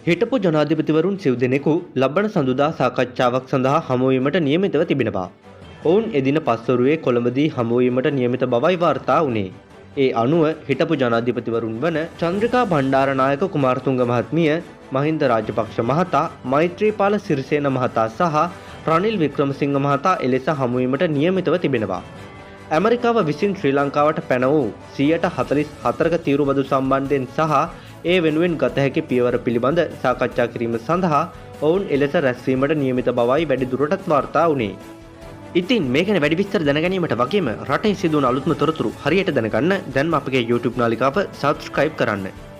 හිටපු ජනාධිපතිවරුන් සිව් දෙනෙකු ලබන සඳුදා සාකච්ඡාවක් සඳහා හමුවීමට නියමිතව තිබෙනවා. ඔවුන් එදින පස්වරුවේ කොළඹදී හමුවීමට නියමිත බවයි වාර්තා වුණේ. ඒ අනුව හිටපු ජනාධිපතිවරුන් වන චන්ද්‍රිකා බණ්ඩාරනායක කුමාරතුංග මහත්මිය, මහින්ද රාජපක්ෂ මහතා, මෛත්‍රීපාල සිරිසේන මහතා සහ රනිල් වික්‍රමසිංහ මහතා එලෙස හමුවීමට නියමිතව තිබෙනවා. ඇමරිකාව විසින් ශ්‍රී ලංකාවට පැන වූ 144ක තීරුබදු සම්බන්ධයෙන් සහ ඒ වෙනුවෙන් ගත හැකි පියවර පිළිබඳ සාකච්ඡා කිරීම සඳහා ඔවුන් එලෙස රැස්වීමට නියමිත බවයි වැඩිදුරටත් වාර්තා වුණේ. ඉතින් මේ ගැන වැඩි විස්තර දැනගැනීමට වගේම රටේ සිදුවන අලුත්ම තොරතුරු හරියට දැනගන්න දැන්ම අපගේ YouTube නාලිකාව subscribe කරන්න.